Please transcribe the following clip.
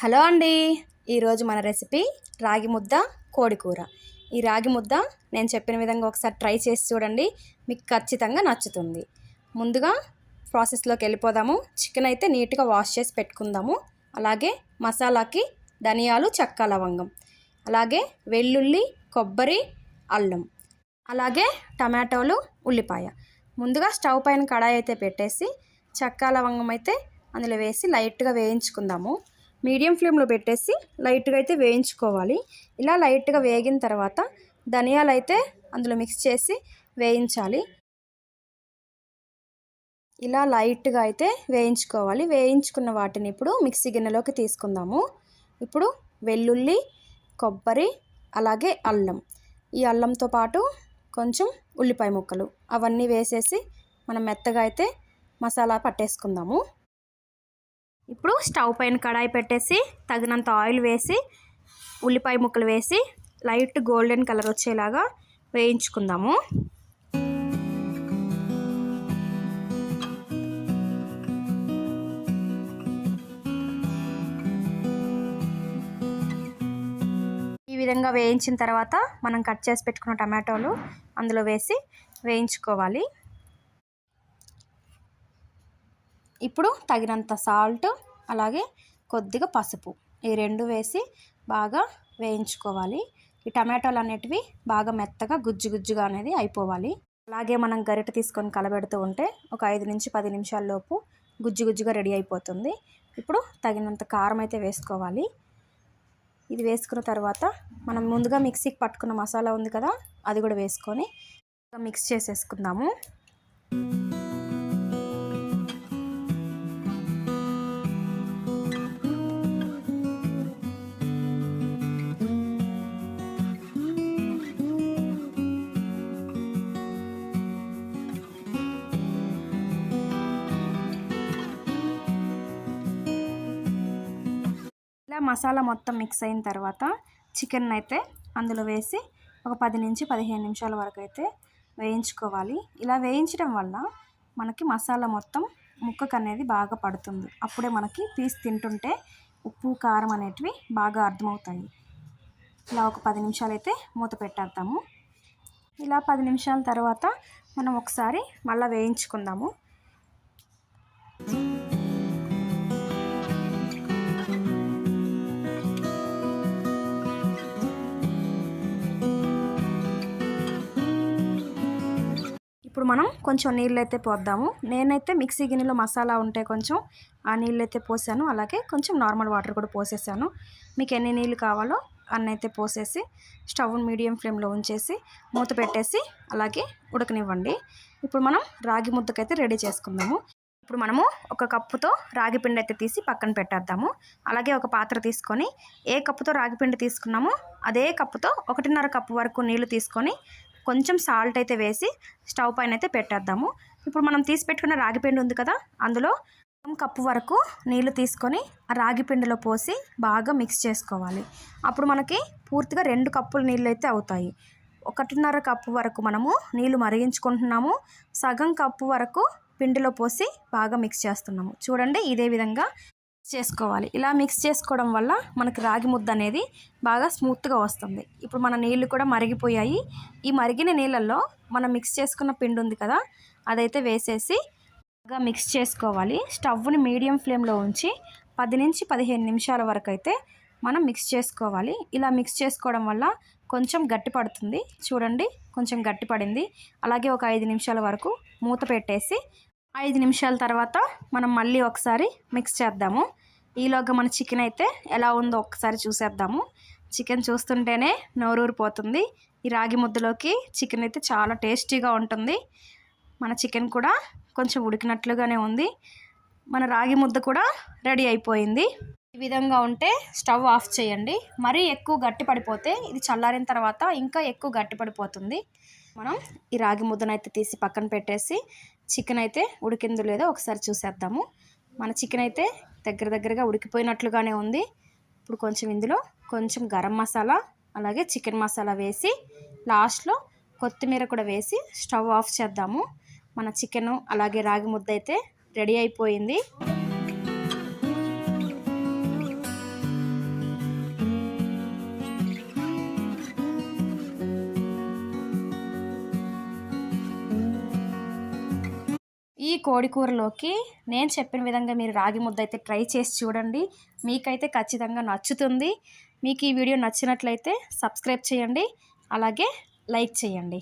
Hello అండి. ఈరోజు మన రెసిపీ రాగి ముద్ద కోడి కూర. ఈ రాగి ముద్ద నేను చెప్పిన విధంగా ఒకసారి ట్రై చేసి చూడండి, మీకు ఖచ్చితంగా నచ్చుతుంది. ముందుగా ప్రాసెస్లోకి వెళ్ళిపోదాము. చికెన్ అయితే నీట్గా వాష్ చేసి పెట్టుకుందాము. అలాగే మసాలాకి ధనియాలు, చెక్క, లవంగం, అలాగే వెల్లుల్లి, కొబ్బరి, అల్లం, అలాగే టమాటోలు, ఉల్లిపాయ. ముందుగా స్టవ్ పైన కడాయి అయితే పెట్టేసి చెక్క, లవంగం అయితే అందులో వేసి లైట్గా వేయించుకుందాము. మీడియం ఫ్లేమ్లో పెట్టేసి లైట్గా అయితే వేయించుకోవాలి. ఇలా లైట్గా వేగిన తర్వాత ధనియాలు అయితే అందులో మిక్స్ చేసి వేయించాలి. ఇలా లైట్గా అయితే వేయించుకోవాలి. వేయించుకున్న వాటిని ఇప్పుడు మిక్సీ గిన్నెలోకి తీసుకుందాము. ఇప్పుడు వెల్లుల్లి, కొబ్బరి, అలాగే అల్లం, ఈ అల్లంతో పాటు కొంచెం ఉల్లిపాయ ముక్కలు అవన్నీ వేసేసి మనం మెత్తగా అయితే మసాలా పట్టేసుకుందాము. ఇప్పుడు స్టవ్ పైన కడాయి పెట్టేసి తగినంత ఆయిల్ వేసి ఉల్లిపాయ ముక్కలు వేసి లైట్ గోల్డెన్ కలర్ వచ్చేలాగా వేయించుకుందాము. ఈ విధంగా వేయించిన తర్వాత మనం కట్ చేసి పెట్టుకున్న టమాటోలు అందులో వేసి వేయించుకోవాలి. ఇప్పుడు తగినంత సాల్ట్, అలాగే కొద్దిగా పసుపు, ఈ రెండు వేసి బాగా వేయించుకోవాలి. ఈ టమాటాలు అనేటివి బాగా మెత్తగా గుజ్జు గుజ్జుగా అనేది అయిపోవాలి. అలాగే మనం గరిటె తీసుకొని కలబెడుతూ ఉంటే ఒక 5 నుంచి 10 నిమిషాల లోపు గుజ్జు గుజ్జుగా రెడీ అయిపోతుంది. ఇప్పుడు తగినంత కారం అయితే వేసుకోవాలి. ఇది వేసుకున్న తర్వాత మనం ముందుగా మిక్సీకి పట్టుకున్న మసాలా ఉంది కదా, అది కూడా వేసుకొని మిక్స్ చేసేసుకుందాము. ఇలా మసాలా మొత్తం మిక్స్ అయిన తర్వాత చికెన్ అయితే అందులో వేసి ఒక 10 నుంచి 15 నిమిషాల వరకు అయితే వేయించుకోవాలి. ఇలా వేయించడం వల్ల మనకి మసాలా మొత్తం ముక్కకు అనేది బాగా పడుతుంది. అప్పుడే మనకి పీస్ తింటుంటే ఉప్పు, కారం అనేటివి బాగా అర్థమవుతాయి. ఇలా ఒక 10 నిమిషాలు అయితే మూత పెట్టేద్దాము. ఇలా 10 నిమిషాల తర్వాత మనం ఒకసారి మళ్ళీ వేయించుకుందాము. ఇప్పుడు మనం కొంచెం నీళ్ళు అయితే పోద్దాము. నేనైతే మిక్సీ గిన్నెలో మసాలా ఉంటే కొంచెం ఆ నీళ్ళు అయితే పోసాను. అలాగే కొంచెం నార్మల్ వాటర్ కూడా పోసేసాను. మీకు ఎన్ని నీళ్ళు కావాలో అన్నైతే పోసేసి స్టవ్ మీడియం ఫ్లేమ్లో ఉంచేసి మూత పెట్టేసి అలాగే ఉడకనివ్వండి. ఇప్పుడు మనం రాగి ముద్దకైతే రెడీ చేసుకుందాము. ఇప్పుడు మనము ఒక కప్పుతో రాగి పిండి అయితే తీసి పక్కన పెట్టేద్దాము. అలాగే ఒక పాత్ర తీసుకొని ఏ కప్పుతో రాగి పిండి తీసుకున్నామో అదే కప్పుతో 1.5 కప్పు వరకు నీళ్లు తీసుకొని కొంచెం సాల్ట్ అయితే వేసి స్టవ్ పైన అయితే పెట్టేద్దాము. ఇప్పుడు మనం తీసి పెట్టుకున్న రాగి పిండి ఉంది కదా, అందులో 1 కప్పు వరకు నీళ్లు తీసుకొని ఆ రాగి పిండిలో పోసి బాగా మిక్స్ చేసుకోవాలి. అప్పుడు మనకి పూర్తిగా 2 కప్పుల నీళ్ళు అయితే అవుతాయి. 1.5 కప్పు వరకు మనము నీళ్లు మరిగించుకుంటున్నాము. సగం కప్పు వరకు పిండిలో పోసి బాగా మిక్స్ చేస్తున్నాము. చూడండి, ఇదే విధంగా చేసుకోవాలి. ఇలా మిక్స్ చేసుకోవడం వల్ల మనకి రాగి ముద్ద అనేది బాగా స్మూత్గా వస్తుంది. ఇప్పుడు మన నీళ్ళు కూడా మరిగిపోయాయి. ఈ మరిగిన నీళ్ళల్లో మనం మిక్స్ చేసుకున్న పిండి ఉంది కదా, అదైతే వేసేసి బాగా మిక్స్ చేసుకోవాలి. స్టవ్ని మీడియం ఫ్లేమ్లో ఉంచి 10 నుంచి 15 నిమిషాల వరకు అయితే మనం మిక్స్ చేసుకోవాలి. ఇలా మిక్స్ చేసుకోవడం వల్ల కొంచెం గట్టి పడుతుంది. చూడండి, కొంచెం గట్టి పడింది. అలాగే ఒక 5 నిమిషాల వరకు మూత పెట్టేసి 5 నిమిషాల తర్వాత మనం మళ్ళీ ఒకసారి మిక్స్ చేద్దాము. ఈలోగా మన చికెన్ అయితే ఎలా ఉందో ఒకసారి చూసేద్దాము. చికెన్ చూస్తుంటేనే నోరూరిపోతుంది. ఈ రాగి ముద్దలోకి చికెన్ అయితే చాలా టేస్టీగా ఉంటుంది. మన చికెన్ కూడా కొంచెం ఉడికినట్లుగానే ఉంది. మన రాగి ముద్ద కూడా రెడీ అయిపోయింది. ఈ విధంగా ఉంటే స్టవ్ ఆఫ్ చేయండి. మరీ ఎక్కువ గట్టి పడిపోతే ఇది చల్లారిన తర్వాత ఇంకా ఎక్కువ గట్టి పడిపోతుంది. మనం ఈ రాగి ముద్దనైతే తీసి పక్కన పెట్టేసి చికెన్ అయితే ఉడికిందో లేదో ఒకసారి చూసేద్దాము. మన చికెన్ అయితే దగ్గరగా ఉడికిపోయినట్లుగానే ఉంది. ఇప్పుడు కొంచెం ఇందులో కొంచెం గరం మసాలా, అలాగే చికెన్ మసాలా వేసి లాస్ట్లో కొత్తిమీర కూడా వేసి స్టవ్ ఆఫ్ చేద్దాము. మన చికెను అలాగే రాగి ముద్ద అయితే రెడీ అయిపోయింది. ఈ కోడి కూరలోకి నేను చెప్పిన విధంగా మీరు రాగి ముద్ద అయితే ట్రై చేసి చూడండి. మీకైతే ఖచ్చితంగా నచ్చుతుంది. మీకు ఈ వీడియో నచ్చినట్లయితే సబ్స్క్రైబ్ చేయండి, అలాగే లైక్ చేయండి.